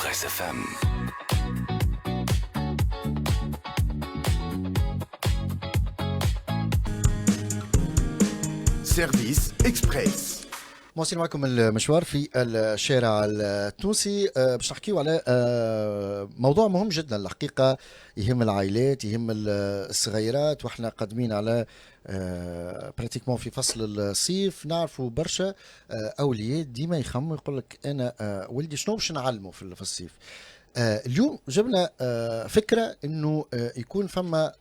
Express FM. سيرفيس اكسبريس. مواصلين معكم المشوار في الشارع التونسي باش نحكيو على موضوع مهم جدا الحقيقة، يهم العائلات، يهم الصغيرات، واحنا قادمين على براتيكمون في فصل الصيف. نعرفوا برشا أولياء ديما يخموا يقول لك أنا ولدي شنو باش نعلمه في الصيف. اليوم جبنا فكرة انه يكون فما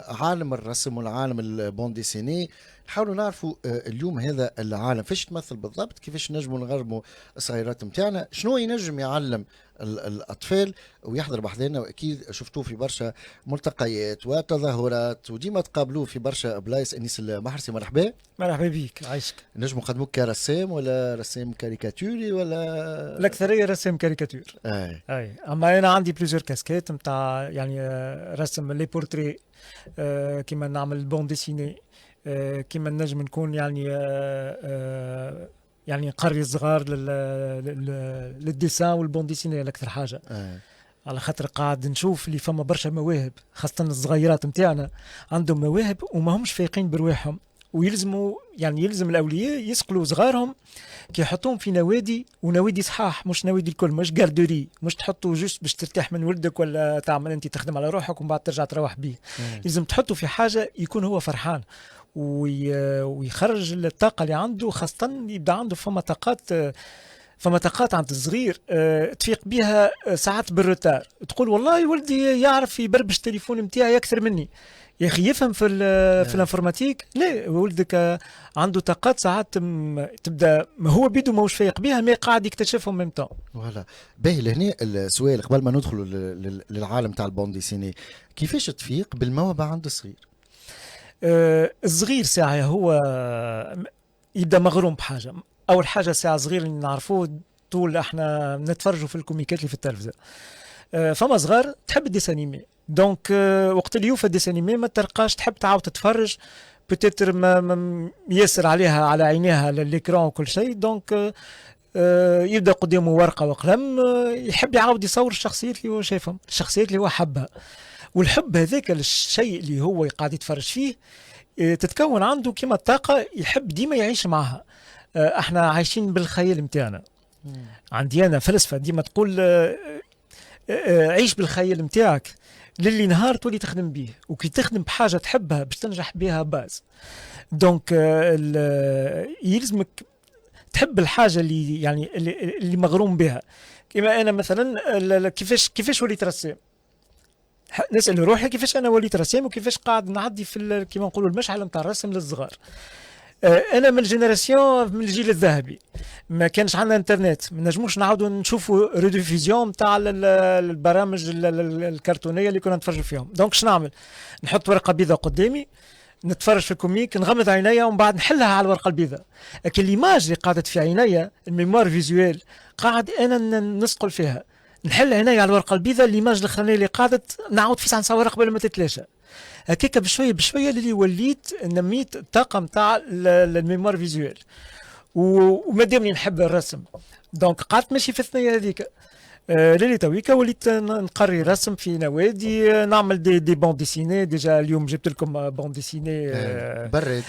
عالم الرسم والعالم البون ديسيني. نحاولوا نعرفوا اليوم هذا العالم فاش تمثل بالضبط، كيفاش نجموا نغرموا الصغيرات متاعنا، شنو ينجم يعلم الاطفال ويحضر بحذنا. واكيد شفتوه في برشا ملتقيات وتظاهرات وديما تقابلوه في برشا بلايص. انيس المحرسي مرحبا. مرحبا بك، عايشك. نجموا نقدموك كرسام ولا رسام كاريكاتوري ولا؟ الاكثريه رسام كاريكاتور. اي اما انا عندي بليزيور كاسكيت نتاع يعني رسم لي بورتري، كيما نعمل بون ديسيني، كيما نجم نكون يعني يعني نقري الصغار للديسان والبون ديسيني اكثر حاجه. على خاطر قاعد نشوف اللي فما برشا مواهب، خاصه الصغيرات نتاعنا عندهم مواهب وما همش فايقين برواحهم، ويلزموا يعني يلزم الاولياء يسقلوا صغارهم كي يحطوهم في نوادي، ونوادي صحاح مش نوادي الكل، مش جاردوري، مش تحطوا جوست باش ترتاح من ولدك ولا تعمل انت تخدم على روحك ومن بعد ترجع تروح بيه. لازم تحطوا في حاجه يكون هو فرحان ويخرج الطاقه اللي عنده، خاصه يبدا عنده فما طاقات عند الصغير تفيق بها ساعات بالروتار، تقول والله ولدي يعرف يبربش التليفون نتاعي اكثر مني. يا اخي يفهم في الانفورماتيك، لا ولدك عنده طاقات ساعات تبدا هو بيدو ماهوش فايق بها، ما قاعد يكتشفهم ميم طون. فوالا باهي. لهنا السؤال قبل ما ندخلوا للعالم تاع البون ديسيني، كيفاش تفيق بالموهبه عند الصغير؟ الصغير ساعه هو يبدا مغروم بحاجه. اول حاجه ساعه صغير اللي نعرفوه طول احنا نتفرجوا في الكوميكات اللي في التلفزه، فما صغار تحب الديسانيمي، دونك وقت اللي يوفى الديسانيمي ما تلقاش تحب تعاود تتفرج، بتتر ما ياسر عليها على عينيها للإكران وكل شيء، دونك يبدا قدامه ورقه وقلم، يحب يعاود يصور الشخصيات اللي هو شايفهم، الشخصيات اللي هو حبها. والحب هذاك للشيء اللي هو قاعد يتفرج فيه تتكون عنده كما الطاقه، يحب ديما يعيش معها. احنا عايشين بالخيال متاعنا. عندي انا فلسفه ديما تقول عيش بالخيال متاعك للي نهار تولي تخدم بيه، وكي تخدم بحاجه تحبها باش تنجح بها باز. دونك يلزمك تحب الحاجه اللي يعني اللي مغروم بها. كما انا مثلا كيفاش وليت رسام، نسال روحي كيفاش انا وليت رسام، وكيفاش قاعد نعدي في كيما نقولوا المشعل نتاع الرسم للصغار. انا من الجينيراسيون، من الجيل الذهبي، ما كانش عندنا انترنت، ما نجموش نعاودوا نشوفوا ريديفيزيون نتاع البرامج الكرتونيه اللي كنا نتفرجوا فيهم. دونك شنو نعمل؟ نحط ورقه بيضاء قدامي، نتفرج في الكوميك، نغمض عينيا ومن بعد نحلها على الورقه البيضاء. لكن ليماج اللي قاعدت في عينيا، الميموار فيزوال، قاعد انا نسقل فيها، نحل عينيا على الورقه البيضاء، ليماج الاخرانيه اللي قاعدت نعاود فيها نصور قبل ما تتلاشى. هكاك بشويه بشويه اللي وليت نميت الطاقه نتاع الميموار فيزوال، وما دامني نحب الرسم، دونك قعدت ماشي في الثنيه هذيك. ليلي تويكا وليت نقري رسم في نوادي، نعمل دي بون ديسيني. ديجا اليوم جبت لكم بون ديسيني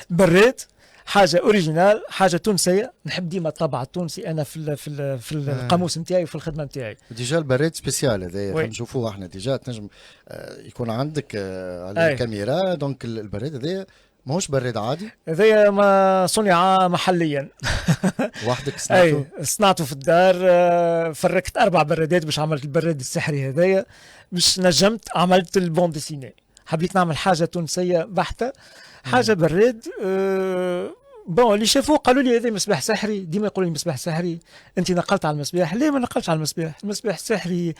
بريت، حاجه اوريجينال، حاجه تونسيه. نحب ديما الطابع التونسي انا في القاموس نتاعي وفي الخدمه نتاعي. ديجا البريد سبيسيال هذا نشوفوه احنا ديجا، تنجم يكون عندك على الكاميرا. دونك البريد هذا ماهوش بريد عادي، هذايا ما صنع محليا. وحدك صنعته؟ صنعته في الدار. فركت 4 برادات باش عملت البراد السحري هذايا، مش نجمت عملت البون ديسيني. حبيت نعمل حاجه تونسيه بحته، حاجه براد. بون اللي شافوه قالوا لي هذا مصباح سحري، ديما يقولوا لي مصباح سحري، انت نقلت على المصباح. ليه ما نقلتش على المصباح؟ المصباح السحري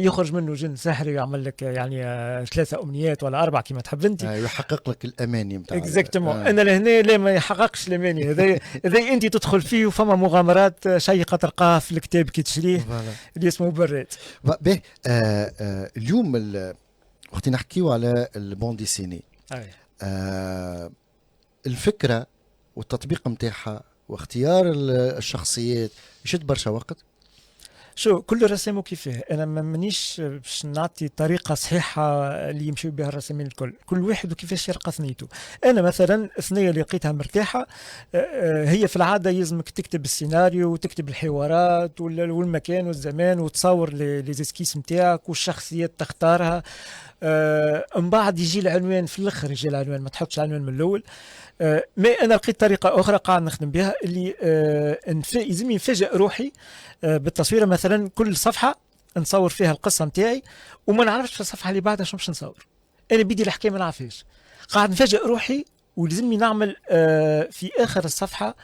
يخرج منه جن سحري ويعمل لك يعني 3 امنيات ولا 4 كما تحب انت، يحقق لك الاماني نتاعك. اكزاكتومون. انا لهنا لا ما يحققش الاماني هذا انت تدخل فيه، وفما مغامرات شيقه تلقاها في الكتاب كي تشريه اللي اسمه بريد. باهي. اليوم وقت نحكيو على البون ديسيني، الفكره والتطبيق متاعها واختيار الشخصيات يشد برشا وقت. شو كل رسام وكيفاه. انا ما مانيش باش نعطي طريقه صحيحه اللي يمشيو بها الرسامين الكل، كل واحد وكيفاش يلقى ثنيته. انا مثلا الثنيه اللي لقيتها مرتاحه هي في العاده يلزمك تكتب السيناريو وتكتب الحوارات والمكان والزمان وتصور لي زيسكيس نتاعك والشخصيات تختارها. من بعد يجي العنوان في الاخر، يجي العنوان، ما تحطش العنوان من الاول. ما انا لقيت طريقه اخرى قاعد نخدم بها اللي يلزمني نفاجئ روحي بالتصويره. مثلا كل صفحه نصور فيها القصه نتاعي وما نعرفش في الصفحه اللي بعدها شنو باش نصور. انا بدي الحكايه ما نعرفهاش، قاعد نفاجئ روحي. ولازمني نعمل في اخر الصفحه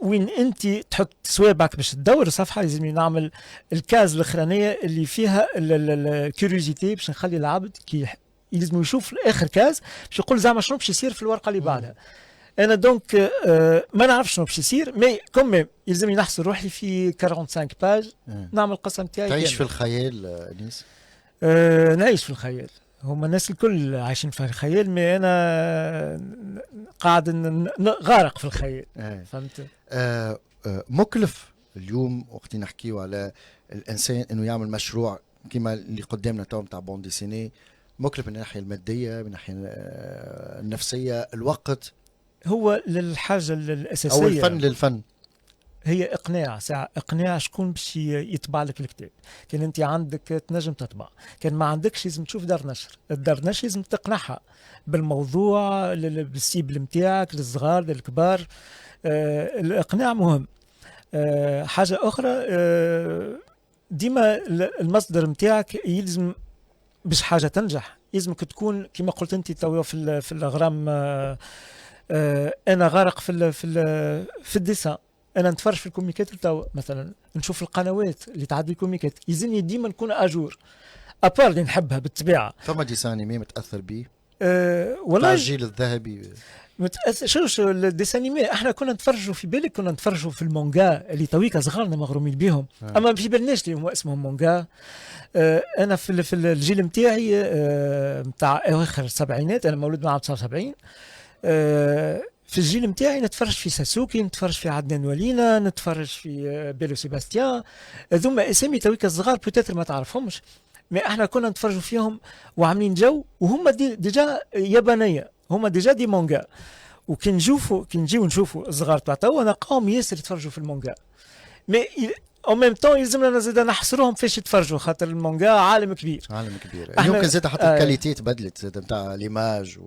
وين انت تحط صوابعك باش تدور الصفحه، لازمني نعمل الكاز الاخرانيه اللي فيها الكيوريوزيتي باش نخلي العبد كي يلزم يشوف اخر كاز باش يقول زعما شنو باش يصير في الورقه اللي بعدها. انا دونك ما نعرفش شنو باش يصير، مي كوميم يلزمني نحصر روحي في 45 باج نعمل القصه نتاعي. تعيش في الخيال انيس؟ نعيش في الخيال. هما الناس الكل عايشين في الخيال، مي انا قاعد غارق في الخيال. فهمت؟ مكلف اليوم وقت نحكيو على الانسان انه يعمل مشروع كما اللي قدامنا تو نتاع بون ديسيني، مكلف من الناحيه الماديه، من الناحيه النفسيه، الوقت. هو للحاجه الاساسيه او الفن للفن هي اقناع. ساعه اقناع شكون باش يطبع لك الكتاب. كان انت عندك تنجم تطبع، كان ما عندكش لازم تشوف دار نشر. الدار نشر لازم تقنعها بالموضوع، بالسيبل نتاعك، للصغار للكبار. الاقناع مهم. حاجه اخرى ديما المصدر نتاعك يلزم باش حاجه تنجح يلزمك تكون كما قلت انت تو في الاغرام. انا غارق في الديسان. انا نتفرج في الكوميكات تو مثلا، نشوف القنوات اللي تعدي الكوميكات، يلزمني ديما نكون اجور. ابار اللي نحبها بالطبيعه. فما ديسان انيمي متاثر به؟ والله الجيل الذهبي متأثر. شو الديسانيمي احنا كنا نتفرجوا في بالك، كنا نتفرجوا في المونجا اللي تويكا صغارنا مغرومين بهم. اما في بالناش اللي هم اسمهم مونجا. انا في الجيل نتاعي نتاع اواخر السبعينات، انا مولود مع 79. في الجيل نتاعي نتفرج في ساسوكي، نتفرج في عدنان ولينا، نتفرج في بيلو سيباستيان. هذوما اسامي تويكا الصغار بوتيتر ما تعرفهمش، ما احنا كنا نتفرجوا فيهم وعاملين جو، وهم ديجا يابانيه، هما ديجا دي مونجا. وكي نجيو نشوفوا الصغار تاع توا نلقاهم ياسر يتفرجوا في المونجا. مي او ميم طون يلزمنا زاد نحصرهم فاش يتفرجوا، خاطر المونجا عالم كبير. عالم كبير. يمكن زاد حتى الكاليتي تبدلت زاد نتاع ليماج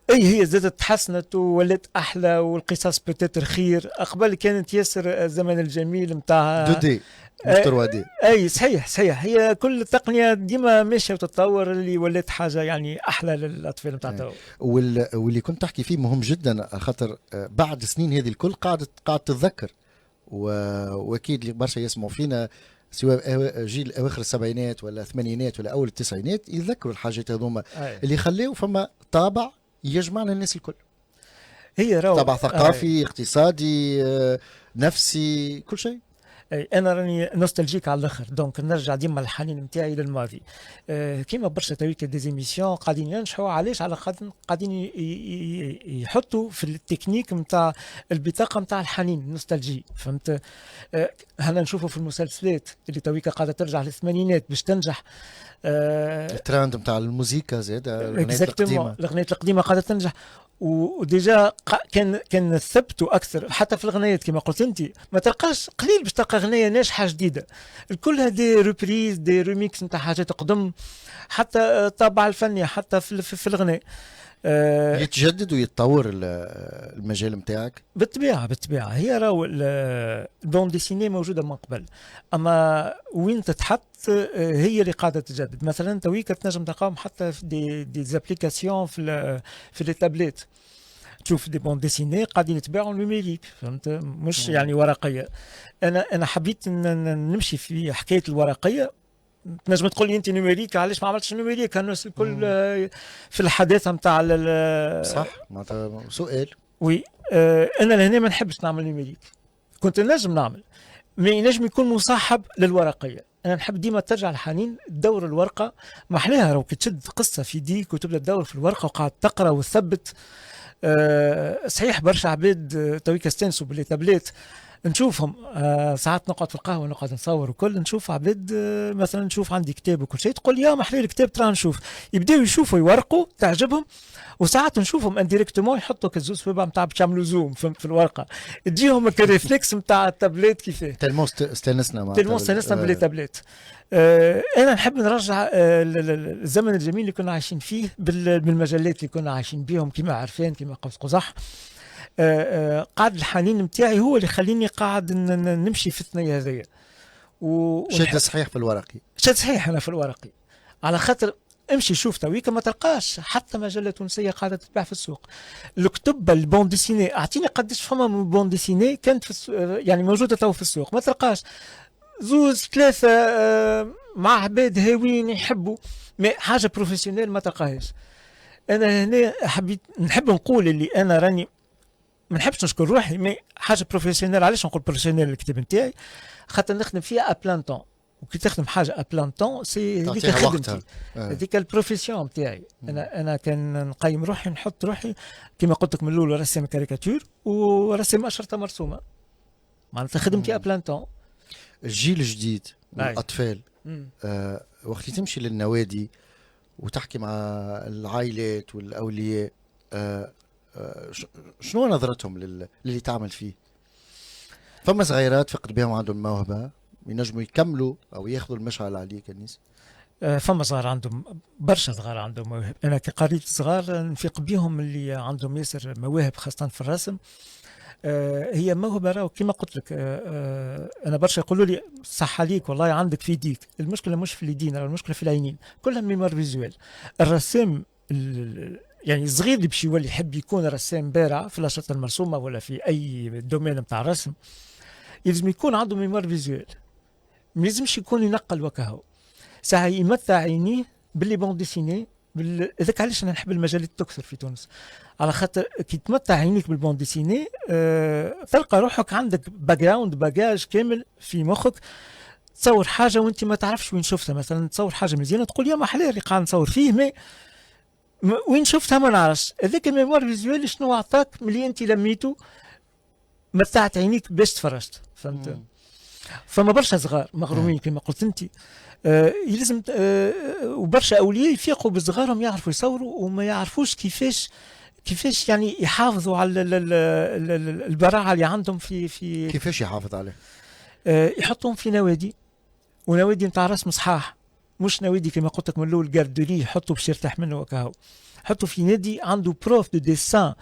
اي هي زادت تحسنت وولات احلى، والقصص بتاتر خير. قبل كانت ياسر الزمن الجميل نتاع 2 دي مش 3 دي. اي صحيح. هي كل التقنيه ديما ماشيه وتتطور، اللي ولات حاجه يعني احلى للاطفال نتاع تو. واللي كنت تحكي فيه مهم جدا، خاطر بعد سنين هذه الكل قاعد تتذكر، واكيد اللي برشا يسمعوا فينا سواء جيل اواخر السبعينات ولا الثمانينات ولا اول التسعينات يتذكروا الحاجات هذوما اللي خلاو فما طابع يجمعنا الناس الكل. هي طابع ثقافي اقتصادي نفسي كل شيء. اي انا راني نوستالجيك على الاخر، دونك نرجع ديما الحنين نتاعي للماضي. كيما برشا تويك ديزيميسيون قاعدين ينجحوا، علاش؟ على خاطر قاعدين يحطوا في التكنيك نتاع البطاقه نتاع الحنين النوستالجي. فهمت؟ هنا نشوفوا في المسلسلات اللي تويك قاعده ترجع للثمانينات باش تنجح. الترند نتاع الموسيقى زاد، الاغنيات القديمه قاعده تنجح. وديجا كان ثبتوا اكثر حتى في الغنايات كما قلت انت. ما تلقاش قليل باش تلقى غنيه ناجحه جديده، الكلها دي ريبريز دي ريميكس نتاع حاجات قدم. حتى الطابع الفني حتى في الغناء يتجدد ويتطور المجال نتاعك. بالطبيعه هي راهو البون ديسيني موجوده من قبل، اما وين تتحط هي اللي قاعده تتجدد. مثلا تويك تنجم تلقاهم حتى في دي زابليكاسيون في لي تابليت، تشوف دي بون ديسيني قاعدين يتباعوا نوميريك. فهمت؟ مش يعني ورقيه. انا حبيت نمشي في حكايه الورقيه. تنجم تقول لي انت نوميريك، علاش ما عملتش نوميريك؟ الناس الكل في الحداثه نتاع صح. معناتها سؤال. وي انا لهنا ما نحبش نعمل نوميريك، كنت نجم نعمل، ما ينجم يكون مصاحب للورقيه. انا نحب ديما ترجع الحنين تدور الورقه، ما احلاها لو تشد قصه في يديك وتبدا تدور في الورقه وقاعد تقرا وتثبت. صحيح برشا عباد تويك استانسوا باللي تابليت، نشوفهم ساعات نقعد في القهوه نقعد نصور وكل نشوف عباد مثلا نشوف عندي كتاب وكل شيء تقول يا محلي الكتاب ترى نشوف يبداو يشوفوا يورقوا تعجبهم وساعات نشوفهم انديريكتومون يحطوا كالزوز سبابه نتاع باش يعملوا زوم في الورقه تجيهم الريفلكس نتاع التابلت كيفاه تلمو استانسنا مع تلمو استانسنا باللي تابلت. انا نحب نرجع الزمن الجميل اللي كنا عايشين فيه بالمجلات اللي كنا عايشين بيهم كما عرفان كما قوس قزح. قاعد الحنين نتاعي هو اللي خليني قاعد نمشي في الثنيه هذيا شد صحيح في الورقي شد صحيح انا في الورقي على خاطر امشي شوف تويكا ما تلقاش حتى مجله تونسيه قاعده تتباع في السوق. الكتب البون ديسيني اعطيني قداش فما من بون ديسيني كانت في يعني موجوده تو في السوق ما تلقاش زوز ثلاثه مع عباد هاويين يحبوا حاجه بروفيسيونيل ما تلقاهاش. انا هنا حبيت نحب نقول اللي انا راني ما نحبش نشكر روحي مي حاجه بروفيسيونيل. علاش نقول بروفيسيونيل الكتاب نتاعي خاطر نخدم فيها ابلان طون وكي تخدم حاجه ابلان طون سي هذيك خدمتي هذيك البروفيسيون نتاعي. انا كان نقيم روحي نحط روحي كما قلت لك من الاول رسام كاريكاتور ورسام اشرطه مرسومه معناتها خدمتي ابلان طون. الجيل الجديد والاطفال وقت تمشي للنوادي وتحكي مع العائلات والاولياء شنو نظرتهم للي تعمل فيه؟ فما صغيرات فقد بهم عندهم موهبه ينجموا يكملوا او ياخذوا المشعل عليه كنيس. فما صغار عندهم برشا صغار عندهم مواهب. انا كقريت صغار نفيق بيهم اللي عندهم ياسر مواهب خاصه في الرسم. هي موهبه راهو كما قلت لك. انا برشا يقولوا لي صح عليك والله عندك في يديك. المشكله مش في اليدين المشكله في العينين كلها ميمار فيزوال. الرسام يعني الصغير اللي باش يولي يحب يكون رسام بارع في الاشرطه المرسومه ولا في اي دومين نتاع الرسم يلزم يكون عنده ميمار فيزوال. ما يلزمش يكون ينقل وكهو ساعه يمتع عينيه باللي بون ديسيني هذاك علاش انا نحب المجالات تكثر في تونس على خاطر كي تمتع عينيك بالبون ديسيني تلقى روحك عندك باك جراوند باجاج كامل في مخك. تصور حاجه وانت ما تعرفش وين شفتها مثلا تصور حاجه مزيانه تقول يا ما حلال اللي قاعد نصور فيه مي وين شفتها ما نعرفش. هذاك الميموار فيزوال شنو عطاك ملي انت لميته متعت عينيك باش تفرجت فهمت. فما برشا صغار مغرومين كما قلت انت. يلزم وبرشا اولياء يفيقوا بصغارهم يعرفوا يصوروا وما يعرفوش كيفاش يعني يحافظوا على البراعه اللي عندهم في كيفاش يحافظ عليه؟ يحطهم في نوادي ونوادي نتاع رسم صحاح مش نوادي كما قلت لك من الاول جاردوري يحطوا باش يرتاح منه وكهو. حطوا في نادي عنده بروف دو ديسان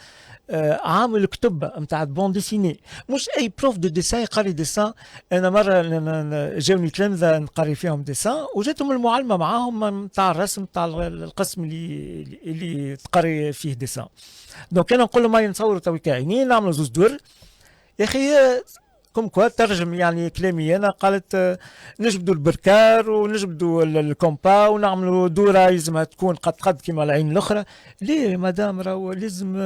عامل كتب نتاع بون ديسيني مش اي بروف دو ديسان يقري ديسان. انا مره جاوني تلامذه نقري فيهم ديسان وجاتهم المعلمه معاهم نتاع الرسم نتاع القسم اللي تقري فيه ديسان. دونك انا نقول لهم هاي نصوروا تويكا عينين نعملوا زوز دور يا اخي كم كوا ترجم يعني كلامي انا قالت نجبدوا البركار ونجبدوا الكومبا ونعملوا دوره يلزمها تكون قد كما العين الاخرى. ليه مدام راهو لازم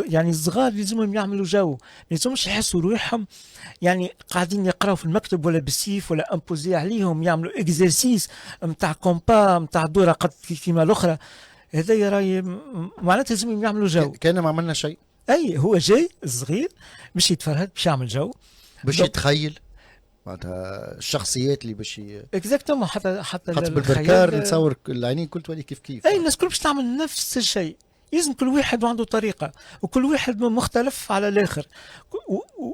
يعني الصغار لازمهم يعملوا جو ما لازمش يحسوا روحهم يعني قاعدين يقراوا في المكتب ولا بالسيف ولا امبوزي عليهم يعملوا اكزرسيس نتاع كومبا نتاع دوره قد كما الاخرى. هذا راهي معناتها لازمهم يعملوا جو كان ما عملنا شيء. اي هو جاي الصغير باش يتفرهد باش يعمل جو باش يتخيل معناتها الشخصيات اللي باش اكزاكتومون حتى بالبركار نتصور العينين كل تولي كيف اي الناس كل باش تعمل نفس الشيء. لازم كل واحد عنده طريقه وكل واحد مختلف على الاخر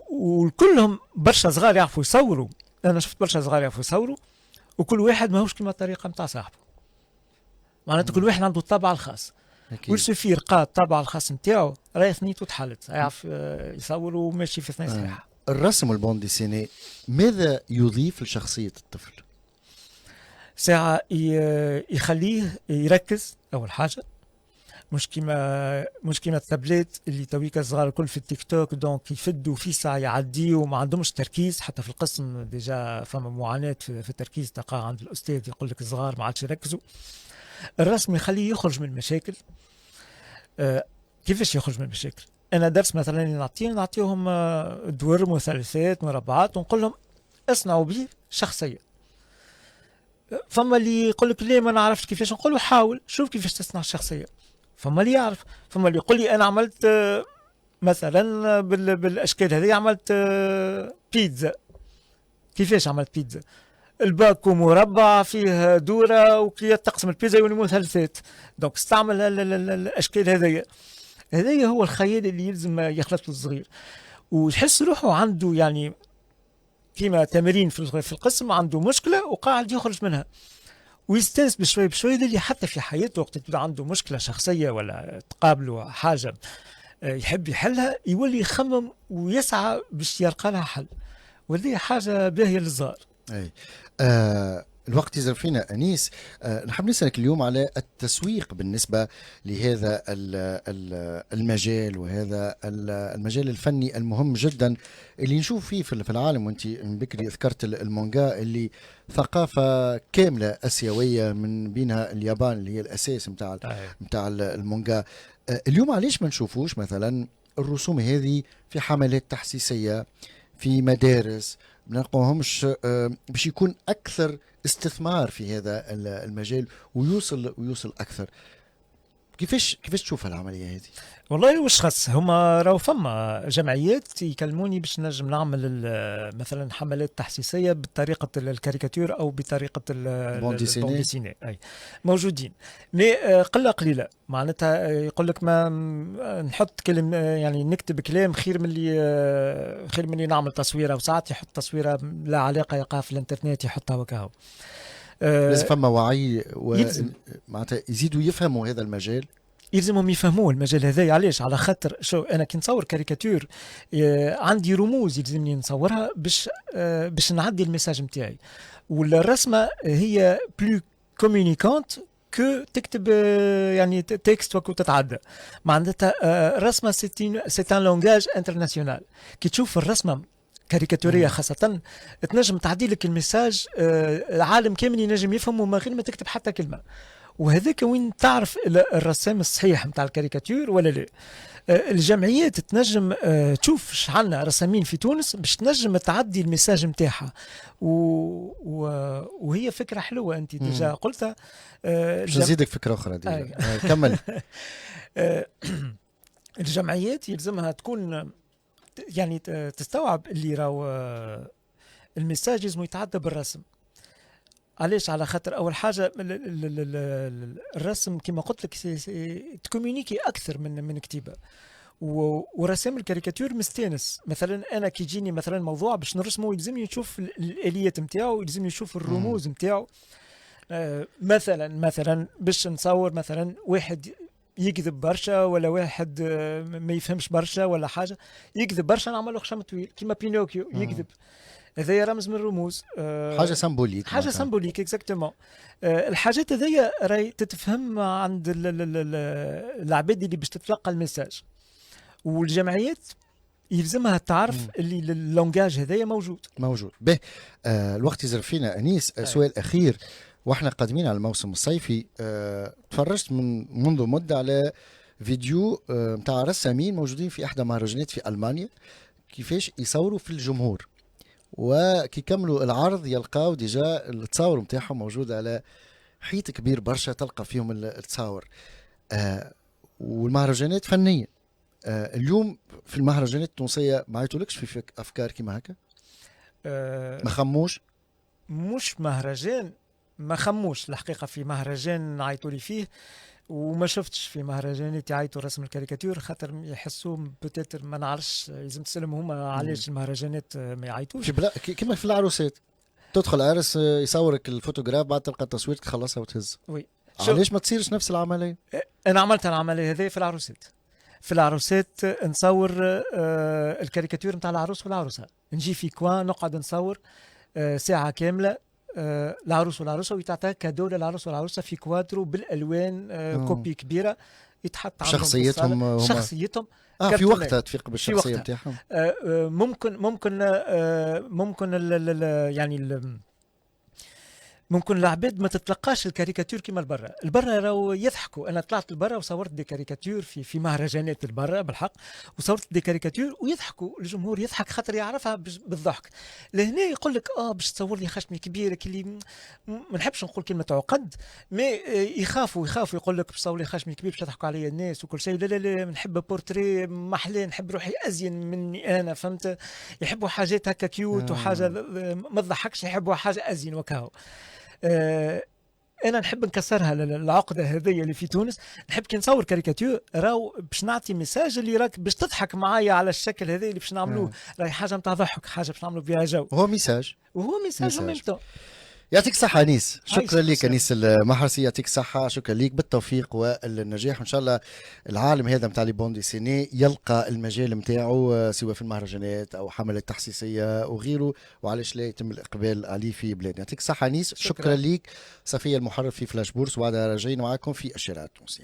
وكلهم برشا صغار يعرفوا يصوروا. انا شفت برشا صغار يعرفوا يصوروا وكل واحد ماهوش كما الطريقه نتاع صاحبه معناتها كل واحد عنده الطابع الخاص والسفير يلقى الطابع الخاص نتاعو راهي ثنيته تحلت يعرف يصور وماشي في ثنية صحيحه. الرسم والبون ديسيني ماذا يضيف لشخصية الطفل؟ ساعة يخليه يركز أول حاجة مش كيما التابلت اللي تويكا صغار الكل في التيك توك دونك يفدوا في ساعة يعديوا وما عندهمش تركيز. حتى في القسم ديجا فما معاناة في التركيز تلقاه عند الأستاذ يقول لك الصغار ما عادش يركزوا. الرسم يخليه يخرج من المشاكل. كيفاش يخرج من المشاكل؟ انا درس مثلا نعطيهم دور مثلثات مربعات ونقول لهم اصنعوا به شخصيه. فما اللي يقول لك ليه ما نعرفش كيفاش نقول له حاول شوف كيفاش تصنع الشخصيه. فما اللي يعرف فما اللي يقول لي انا عملت مثلا بالاشكال هذه عملت بيتزا. كيفاش عملت بيتزا؟ الباكو مربع فيه دوره وكي تقسم البيتزا يولي مثلثات. دونك استعمل الاشكال هذيا. هذايا هو الخيال اللي يلزم يخلط له الصغير، ويحس روحه عنده يعني كيما تمرين في القسم، عنده مشكله وقاعد يخرج منها ويستانس بشوي بشوي، اللي حتى في حياته وقت تبدا عنده مشكله شخصيه ولا تقابله حاجه يحب يحلها، يولي يخمم ويسعى باش يلقى لها حل، وهذه حاجه باهيه للصغار. اي الوقت يزر فينا انيس. نحب نسالك اليوم على التسويق بالنسبه لهذا المجال، وهذا المجال الفني المهم جدا اللي نشوف فيه في العالم. وانت من بكري ذكرت المانجا اللي ثقافه كامله اسيويه، من بينها اليابان اللي هي الاساس نتاع المانجا. اليوم علاش ما نشوفوش مثلا الرسوم هذه في حملات تحسيسيه في مدارس، ما نلقاوهمش باش يكون اكثر استثمار في هذا المجال ويوصل اكثر؟ كيفاش تشوف العمليه هذه؟ والله واش خاص هما راهو فما جمعيات يكلموني باش نجم نعمل مثلا حملات تحسيسيه بطريقه الكاريكاتير او بطريقه البون ديسيني، اي موجودين، مي قله قليله. معناتها يقول لك ما نحط كلمه يعني نكتب كلام خير من اللي نعمل تصويره، وساعات يحط تصويره لا علاقه يلقاها في الانترنت يحطها وكاهو. لازم فما وعي معناتها يزيدوا يفهموا هذا المجال. يلزمهم يفهموا المجال هذا. علاش؟ على خاطر شو انا كي نصور كاريكاتير عندي رموز يلزمني نصورها باش نعدي الميساج نتاعي، والرسمه هي بلو كومونيكانت كو تكتب يعني تكست وكو تتعدى. معناتها الرسمه سي ان لونغاج انترناسيونال. كي تشوف الرسمه كاريكاتوريه خاصه تنجم تعدي لك الميساج العالم كامل ينجم يفهمه من غير ما تكتب حتى كلمه. وهذاك وين تعرف الرسام الصحيح نتاع الكاريكاتير ولا لا. الجمعيات تنجم تشوف شحالنا رسامين في تونس باش تنجم تعدي الميساج نتاعها، وهي فكره حلوه انت ديجا قلتها. باش نزيدك فكره اخرى دي. كمل. الجمعيات يلزمها تكون يعني تستوعب اللي راهو الميساج لازم يتعدى بالرسم. علاش؟ على خاطر اول حاجه الرسم كما قلت لك تكومينيكي اكثر من كتيبه، ورسام الكاريكاتير مستانس. مثلا انا كي يجيني مثلا موضوع باش نرسمه يلزمني نشوف الاليات نتاعو، يلزمني نشوف الرموز نتاعو. مثلا باش نصور مثلا واحد يكذب برشا ولا واحد ما يفهمش برشا ولا حاجه يكذب برشا، نعمل له خشم طويل كيما بينوكيو يكذب. هذا رمز من الرموز، حاجه سامبوليك. حاجه سامبوليك اكزاكتومون. الحاجات هذيا راهي تتفهم عند العباد اللي باش تتلقى الميساج، والجمعيات يلزمها تعرف اللي اللونجاج هذايا موجود. به الوقت يزرف فينا انيس. سؤال اخير، واحنا قادمين على الموسم الصيفي. تفرجت منذ مده على فيديو متاع رسامين موجودين في احدى مهرجانات في المانيا، كيفاش يصوروا في الجمهور، وكي كملوا العرض يلقاو ديجا التصاور متاعهم موجود على حيط كبير برشا تلقى فيهم التصاور. والمهرجانات فنية. اليوم في المهرجانات التونسية ما عيطولكش في أفكار كيما هكا؟ ما خموش؟ مش مهرجان ما خموش الحقيقة. في مهرجان عيطولي فيه وما شفتش في مهرجانات يعيطوا رسم الكاريكاتير، خاطر يحسوا بتاتر ما نعرفش لازم تسلم هما علاش المهرجانات ما يعيطوش. كيما في العروسات تدخل عرس يصورك الفوتوغراف بعد تلقى التصوير تخلصها وتهز. وي. علاش ما تصيرش نفس العملية؟ انا عملت العملية هذه في العروسات. في العروسات نصور الكاريكاتير نتاع العروس والعروسة، نجي في كوان نقعد نصور ساعة كاملة العروس والعروسة، ويتعطى كادو للعروس والعروسة في كوادرو بالالوان، كوبي كبيره يتحط عندهم شخصيتهم في وقتها تفيق بالشخصيه نتاعهم. ممكن يعني ممكن العباد ما تتلقاش الكاريكاتير كيما البرا راهو يضحكوا. انا طلعت البرا وصورت دي كاريكاتير في مهرجانات البرا بالحق، وصورت دي كاريكاتير ويضحكوا، الجمهور يضحك خاطر يعرفها بالضحك. لهنا يقول لك باش تصور لي خشمي كبيره اللي ما نحبش نقول كلمه عقد، مي يخافوا يقول لك باش تصور لي خشمي كبير باش يضحكوا عليا الناس وكل شيء. لا لا لا، نحب بورتري محلى، نحب روحي ازين مني انا، فهمت؟ يحبوا حاجات هكا كيوت وحاجه ما تضحكش، يحبوا حاجه ازين وكاو. انا نحب نكسرها العقده هذه اللي في تونس. نحب كي نصور كاريكاتير راهو باش نعطي ميساج اللي راك باش تضحك معايا على الشكل هذا اللي باش نعملوه، راهي حاجه نتاع ضحك، حاجه باش نعملوا بها جو، هو ميساج وهو ميساج ميم طون. يعطيك الصحة أنيس، شكرا عايشك لك أنيس المحرسي، يعطيك الصحة، شكرا لك، بالتوفيق والنجاح، وإن شاء الله العالم هذا نتاع لي بوندي سيني يلقى المجال نتاعو سواء في المهرجانات أو حملات تحسيسية وغيره، وعلاش لا يتم الإقبال عليه في بلادنا. يعطيك الصحة أنيس، شكرا لك. صفية المحرر في فلاش بورس، وبعدها راجعين معاكم في الشارع التونسي.